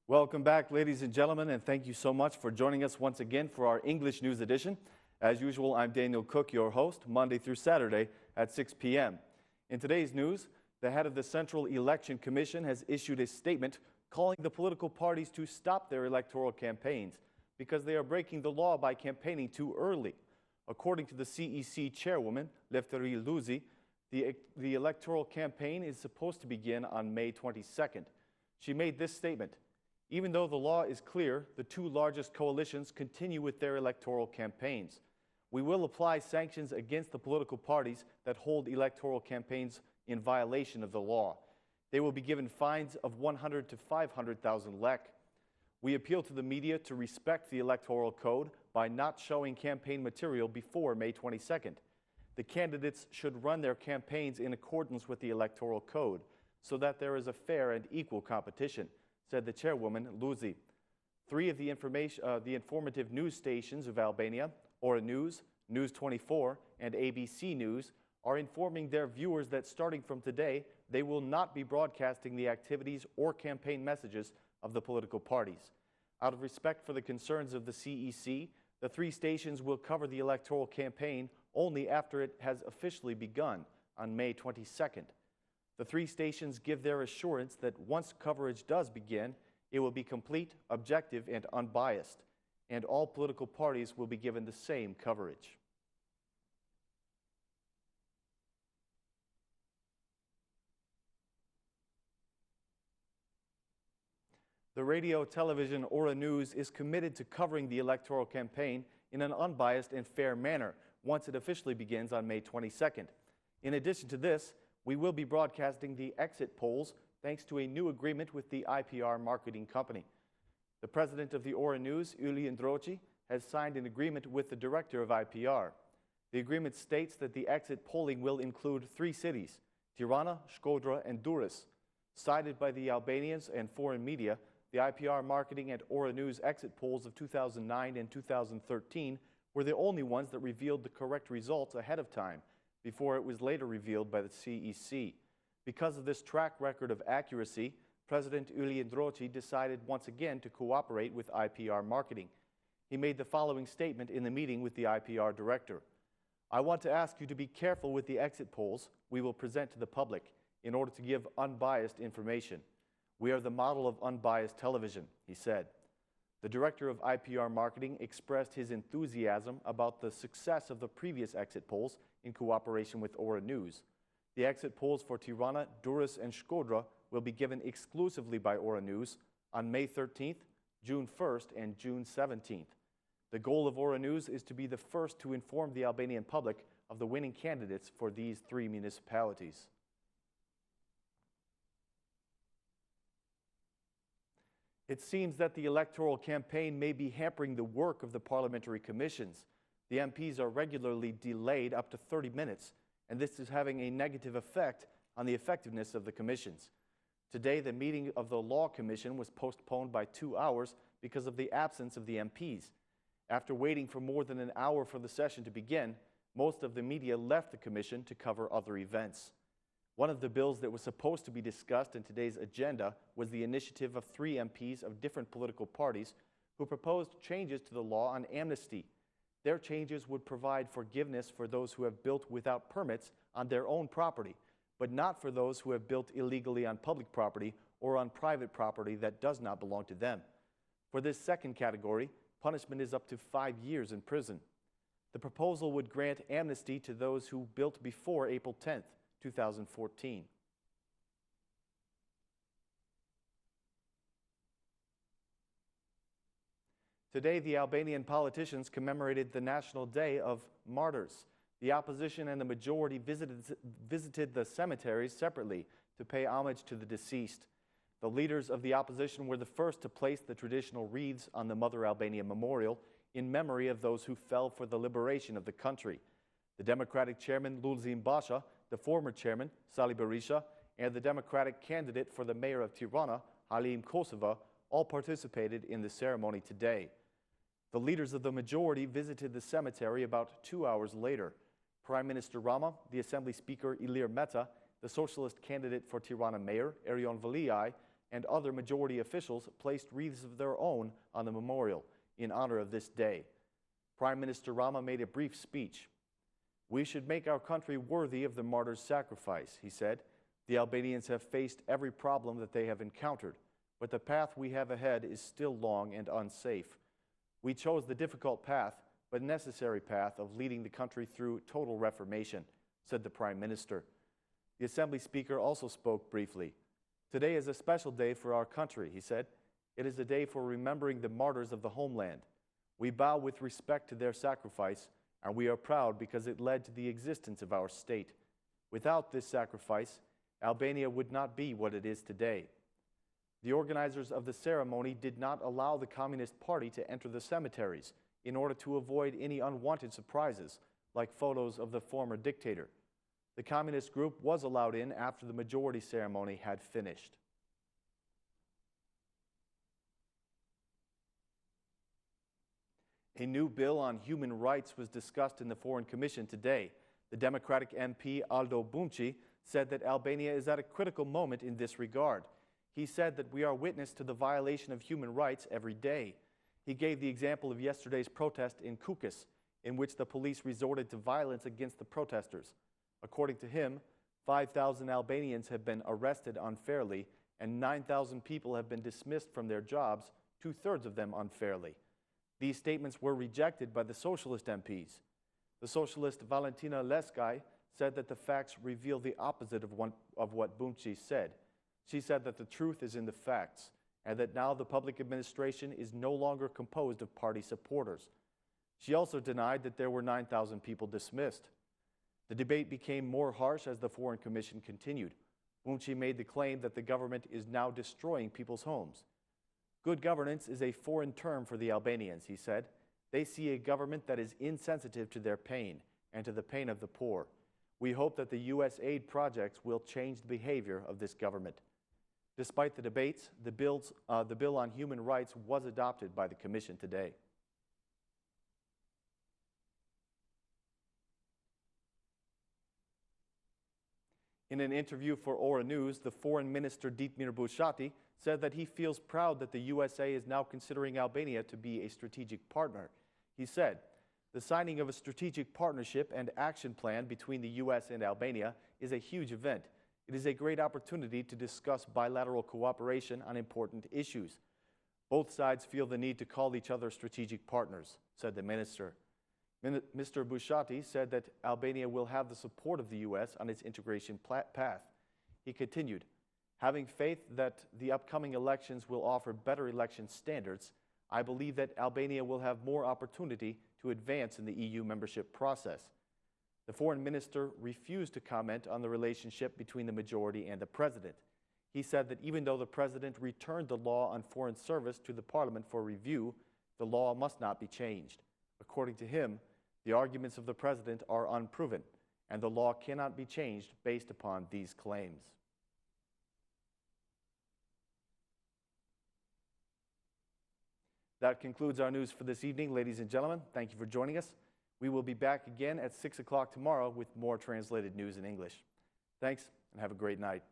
Welcome back, ladies and gentlemen, and thank you so much for joining us once again for our English News Edition. As usual, I'm Daniel Cook, your host, Monday through Saturday at 6 p.m. In today's news, the head of the Central Election Commission has issued a statement calling the political parties to stop their electoral campaigns because they are breaking the law by campaigning too early. According to the CEC chairwoman, Lefterie Louzy, the electoral campaign is supposed to begin on May 22nd. She made this statement: "Even though the law is clear, the two largest coalitions continue with their electoral campaigns. We will apply sanctions against the political parties that hold electoral campaigns in violation of the law. They will be given fines of 100 to 500,000 lek. We appeal to the media to respect the electoral code by not showing campaign material before May 22nd. The candidates should run their campaigns in accordance with the electoral code so that there is a fair and equal competition," said the chairwoman, Louzy. Three of the informative news stations of Albania, Ora News, News 24, and ABC News, are informing their viewers that starting from today, they will not be broadcasting the activities or campaign messages of the political parties. Out of respect for the concerns of the CEC, the three stations will cover the electoral campaign only after it has officially begun on May 22nd. The three stations give their assurance that once coverage does begin, it will be complete, objective, and unbiased, and all political parties will be given the same coverage. The radio television Ora News is committed to covering the electoral campaign in an unbiased and fair manner once it officially begins on May 22nd. In addition to this, we will be broadcasting the exit polls thanks to a new agreement with the IPR marketing company. The president of the Ora News, Uli Ndroci, has signed an agreement with the director of IPR. The agreement states that the exit polling will include three cities, Tirana, Shkodra, and Durrës. Cited by the Albanians and foreign media, the IPR marketing and Ora News exit polls of 2009 and 2013 were the only ones that revealed the correct results ahead of time, before it was later revealed by the CEC. Because of this track record of accuracy, President Uli Ndroci decided once again to cooperate with IPR marketing. He made the following statement in the meeting with the IPR director: "I want to ask you to be careful with the exit polls we will present to the public in order to give unbiased information. We are the model of unbiased television," he said. The director of IPR marketing expressed his enthusiasm about the success of the previous exit polls in cooperation with Ora News. The exit polls for Tirana, Durrës, and Shkodra will be given exclusively by Ora News on May 13th, June 1st, and June 17th. The goal of Ora News is to be the first to inform the Albanian public of the winning candidates for these three municipalities. It seems that the electoral campaign may be hampering the work of the parliamentary commissions. The MPs are regularly delayed up to 30 minutes, and this is having a negative effect on the effectiveness of the commissions. Today, the meeting of the Law Commission was postponed by 2 hours because of the absence of the MPs. After waiting for more than an hour for the session to begin, most of the media left the commission to cover other events. One of the bills that was supposed to be discussed in today's agenda was the initiative of 3 MPs of different political parties who proposed changes to the law on amnesty. Their changes would provide forgiveness for those who have built without permits on their own property, but not for those who have built illegally on public property or on private property that does not belong to them. For this second category, punishment is up to 5 years in prison. The proposal would grant amnesty to those who built before April 10th, 2014. Today, the Albanian politicians commemorated the National Day of Martyrs. The opposition and the majority visited the cemeteries separately to pay homage to the deceased. The leaders of the opposition were the first to place the traditional wreaths on the Mother Albania Memorial in memory of those who fell for the liberation of the country. The Democratic chairman, Lulzim Basha, the former chairman, Sali Berisha, and the Democratic candidate for the mayor of Tirana, Halim Kosova, all participated in the ceremony today. The leaders of the majority visited the cemetery about 2 hours later. Prime Minister Rama, the Assembly Speaker Ilir Meta, the socialist candidate for Tirana mayor, Erion Valiaj, and other majority officials placed wreaths of their own on the memorial in honor of this day. Prime Minister Rama made a brief speech. "We should make our country worthy of the martyrs' sacrifice," he said. "The Albanians have faced every problem that they have encountered, but the path we have ahead is still long and unsafe. We chose the difficult path, but necessary path of leading the country through total reformation," said the Prime Minister. The Assembly Speaker also spoke briefly. "Today is a special day for our country," he said. "It is a day for remembering the martyrs of the homeland. We bow with respect to their sacrifice, and we are proud because it led to the existence of our state. Without this sacrifice, Albania would not be what it is today." The organizers of the ceremony did not allow the Communist Party to enter the cemeteries in order to avoid any unwanted surprises, like photos of the former dictator. The communist group was allowed in after the majority ceremony had finished. A new bill on human rights was discussed in the Foreign Commission today. The Democratic MP Aldo Bumci said that Albania is at a critical moment in this regard. He said that we are witness to the violation of human rights every day. He gave the example of yesterday's protest in Kukës, in which the police resorted to violence against the protesters. According to him, 5,000 Albanians have been arrested unfairly and 9,000 people have been dismissed from their jobs, 2/3 of them unfairly. These statements were rejected by the Socialist MPs. The Socialist Valentina Leskaj said that the facts reveal the opposite of what Bumci said. She said that the truth is in the facts and that now the public administration is no longer composed of party supporters. She also denied that there were 9,000 people dismissed. The debate became more harsh as the Foreign Commission continued. Bumci made the claim that the government is now destroying people's homes. "Good governance is a foreign term for the Albanians," he said. "They see a government that is insensitive to their pain and to the pain of the poor. We hope that the U.S. aid projects will change the behavior of this government." Despite the debates, the bill on human rights was adopted by the Commission today. In an interview for Ora News, the Foreign Minister Ditmir Bushati said that he feels proud that the USA is now considering Albania to be a strategic partner. He said, "The signing of a strategic partnership and action plan between the U.S. and Albania is a huge event. It is a great opportunity to discuss bilateral cooperation on important issues. Both sides feel the need to call each other strategic partners," said the minister. Mr. Bushati said that Albania will have the support of the U.S. on its integration path. He continued, "Having faith that the upcoming elections will offer better election standards, I believe that Albania will have more opportunity to advance in the EU membership process." The foreign minister refused to comment on the relationship between the majority and the president. He said that even though the president returned the law on foreign service to the parliament for review, the law must not be changed. According to him, the arguments of the president are unproven, and the law cannot be changed based upon these claims. That concludes our news for this evening, ladies and gentlemen. Thank you for joining us. We will be back again at 6 o'clock tomorrow with more translated news in English. Thanks, and have a great night.